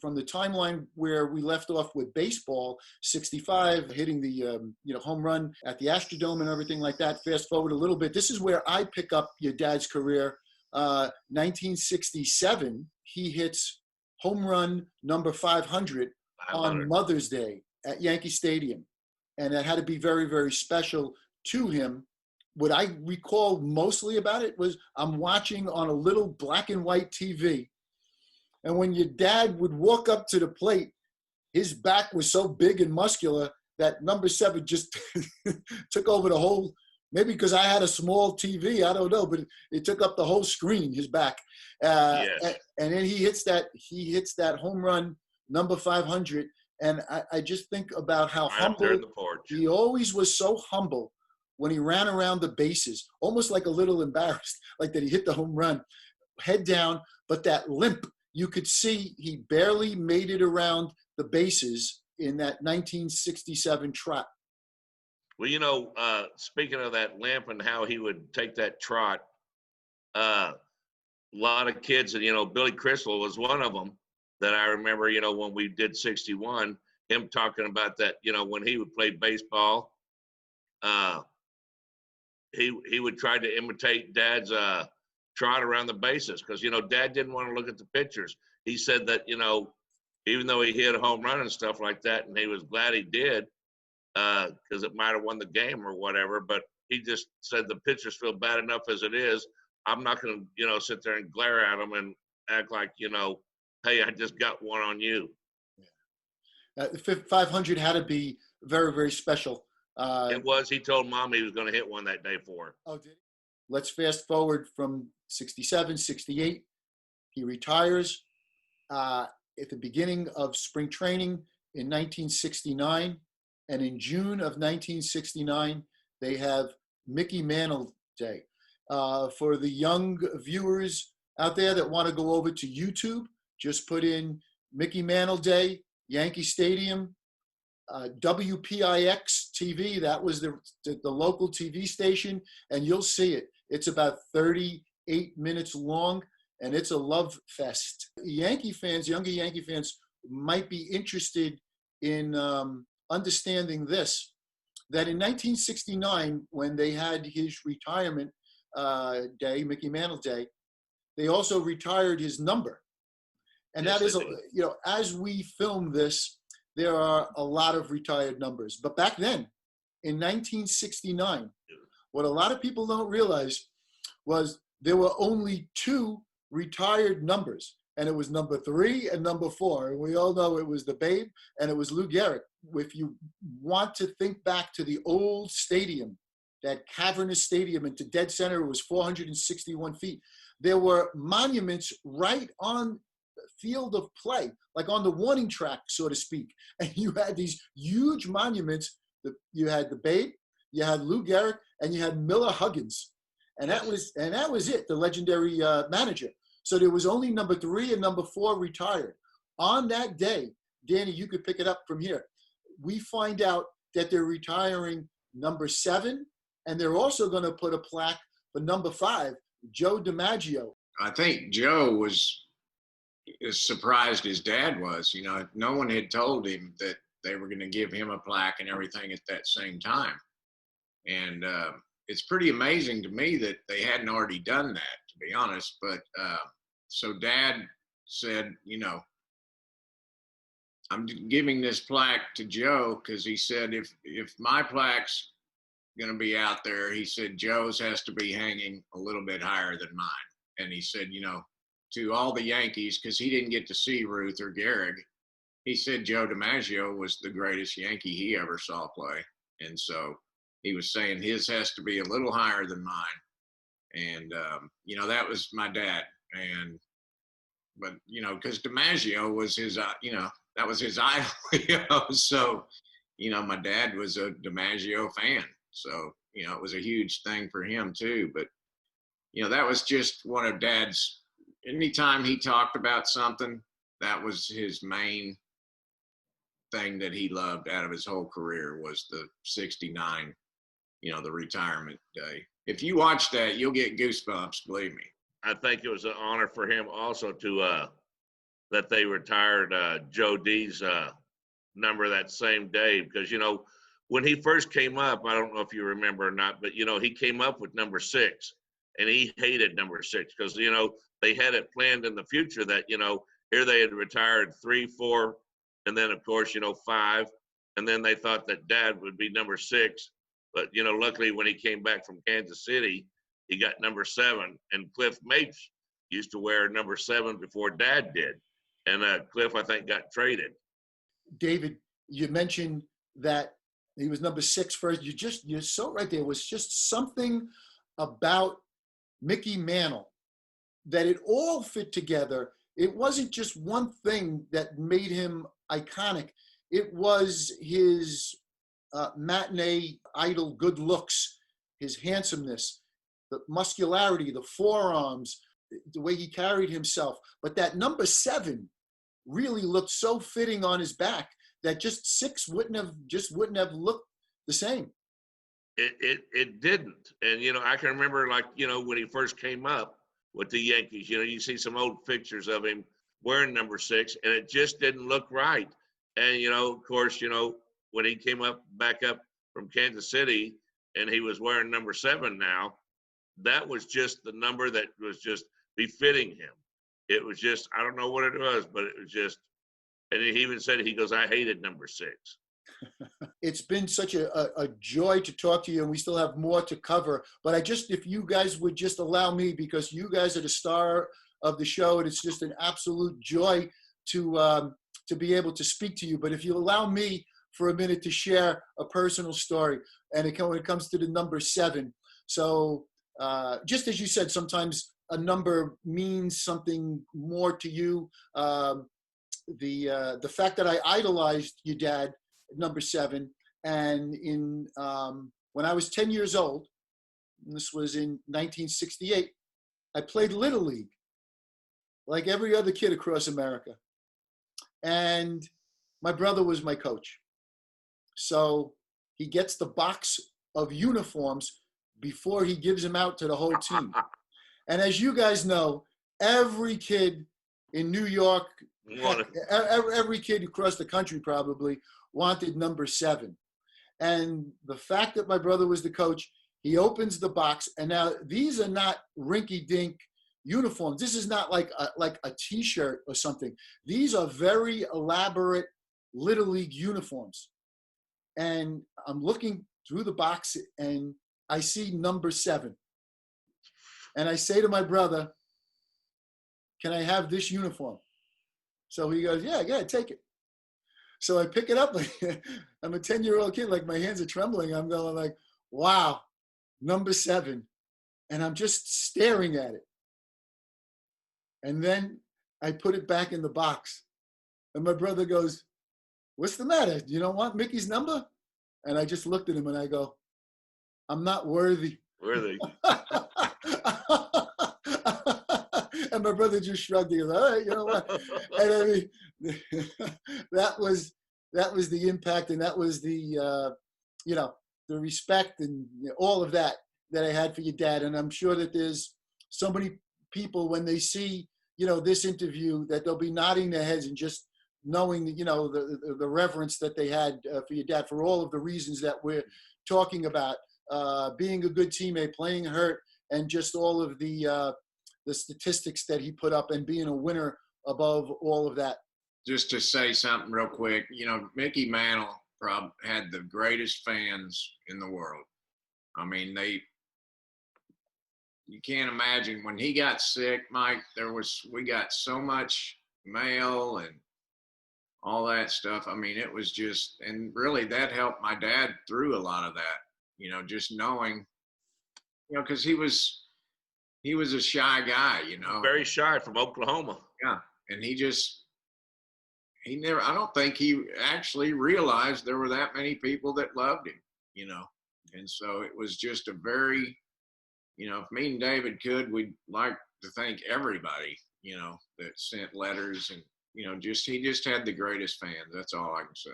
From the timeline where we left off with baseball, 65, hitting the home run at the Astrodome and everything like that. Fast forward a little bit. This is where I pick up your dad's career. 1967, he hits home run number 500 on Mother's Day at Yankee Stadium. And that had to be very, very special to him. What I recall mostly about it was I'm watching on a little black and white TV. And when your dad would walk up to the plate, his back was so big and muscular that number 7 just took over the whole, maybe because I had a small TV, I don't know, but it took up the whole screen, his back. Yes. And then he hits that home run, number 500. And I just think about how humble, he always was so humble when he ran around the bases, almost like a little embarrassed, like that he hit the home run, head down, but that limp, you could see he barely made it around the bases in that 1967 trot. Well, speaking of that limp and how he would take that trot, a lot of kids, and, Billy Crystal was one of them that I remember, when we did 61, him talking about that, when he would play baseball, he would try to imitate Dad's trot around the bases because, Dad didn't want to look at the pictures. He said that, even though he hit a home run and stuff like that, and he was glad he did because it might have won the game or whatever, but he just said the pitchers feel bad enough as it is. I'm not going to, sit there and glare at them and act like, hey, I just got one on you. The 500 had to be very, very special. It was. He told Mom he was going to hit one that day for her. Oh, did he? Let's fast forward from 67, 68. He retires at the beginning of spring training in 1969. And in June of 1969, they have Mickey Mantle Day. For the young viewers out there that want to go over to YouTube, just put in Mickey Mantle Day, Yankee Stadium, WPIX TV. That was the local TV station, and you'll see it. It's about 38 minutes long, and it's a love fest. Yankee fans, younger Yankee fans, might be interested in understanding this, that in 1969, when they had his retirement day, Mickey Mantle Day, they also retired his number. And yes, that is, as we film this, there are a lot of retired numbers. But back then, in 1969, what a lot of people don't realize was there were only 2 retired numbers. And it was number 3 and number 4. And we all know it was the Babe and it was Lou Gehrig. If you want to think back to the old stadium, that cavernous stadium into dead center, it was 461 feet. There were monuments right on the field of play, like on the warning track, so to speak. And you had these huge monuments. You had the Babe, you had Lou Gehrig, and you had Miller Huggins. And that was it, the legendary manager. So there was only number 3 and number 4 retired. On that day, Danny, you could pick it up from here. We find out that they're retiring number 7, and they're also going to put a plaque for number 5, Joe DiMaggio. I think Joe was as surprised as Dad was. No one had told him that they were going to give him a plaque and everything at that same time. And it's pretty amazing to me that they hadn't already done that, to be honest. But so Dad said, I'm giving this plaque to Joe because he said, if my plaque's going to be out there, he said, Joe's has to be hanging a little bit higher than mine. And he said, to all the Yankees, because he didn't get to see Ruth or Gehrig, he said Joe DiMaggio was the greatest Yankee he ever saw play. And so he was saying his has to be a little higher than mine. And, that was my dad. But because DiMaggio was his, that was his idol, So, my dad was a DiMaggio fan. So, it was a huge thing for him too. But, that was just one of Dad's, anytime he talked about something, that was his main thing that he loved out of his whole career was the 69, the retirement day. If you watch that, you'll get goosebumps, believe me. I think it was an honor for him also to that they retired Joe D's number that same day, because when he first came up, I don't know if you remember or not, but he came up with number 6, and he hated number 6, because they had it planned in the future that here they had retired 3, 4, and then of course 5, and then they thought that Dad would be number 6, but luckily when he came back from Kansas City, he got number 7, and Cliff Mapes used to wear number 7 before Dad did, and Cliff, I think, got traded. David, you mentioned that he was number 6 first. You're so right there. It was just something about Mickey Mantle that it all fit together. It wasn't just one thing that made him iconic. It was his matinee idol good looks, his handsomeness, the muscularity, the forearms, the way he carried himself. But that number 7 really looked so fitting on his back that just 6 wouldn't have looked the same. It didn't. And I can remember, like, when he first came up with the Yankees, you see some old pictures of him wearing number 6, and it just didn't look right. And of course, when he came back up from Kansas City and he was wearing number 7 now, that was just the number that was just befitting him. It was just, I don't know what it was, but it was just, and he even said, he goes, I hated number 6. It's been such a joy to talk to you, and we still have more to cover. But if you guys would just allow me, because you guys are the star of the show, and it's just an absolute joy to be able to speak to you. But if you allow me for a minute to share a personal story, and when it comes to the number 7. So just as you said, sometimes a number means something more to you. The fact that I idolized your dad, number 7, and when I was 10 years old, and this was in 1968, I played Little League like every other kid across America. And my brother was my coach. So he gets the box of uniforms before he gives them out to the whole team. And as you guys know, every kid in New York, every kid across the country probably wanted number 7. And the fact that my brother was the coach, he opens the box, and now these are not rinky-dink uniforms. This is not like a T-shirt or something. These are very elaborate Little League uniforms. And I'm looking through the box, and I see number 7. And I say to my brother, can I have this uniform? So he goes, yeah, take it. So I pick it up. I'm a 10-year-old kid, like my hands are trembling. I'm going like, wow, number 7. And I'm just staring at it. And then I put it back in the box. And my brother goes, what's the matter? You don't want Mickey's number? And I just looked at him and I go, I'm not worthy. Worthy. And my brother just shrugged. He goes, all right, you know what? And I mean, that was the impact, and that was the, the respect and all of that I had for your dad. And I'm sure that there's so many people, when they see, this interview, that they'll be nodding their heads and just knowing, the reverence that they had for your dad, for all of the reasons that we're talking about, being a good teammate, playing hurt, and just all of the statistics that he put up, and being a winner above all of that. Just to say something real quick, Mickey Mantle had the greatest fans in the world. I mean, you can't imagine when he got sick, Mike, we got so much mail and all that stuff. I mean, it was just, and really that helped my dad through a lot of that, just knowing, because he was a shy guy, Very shy, from Oklahoma. Yeah. And I don't think he actually realized there were that many people that loved him, And so it was just a very, if me and David could, we'd like to thank everybody, that sent letters, and, he just had the greatest fans. That's all I can say.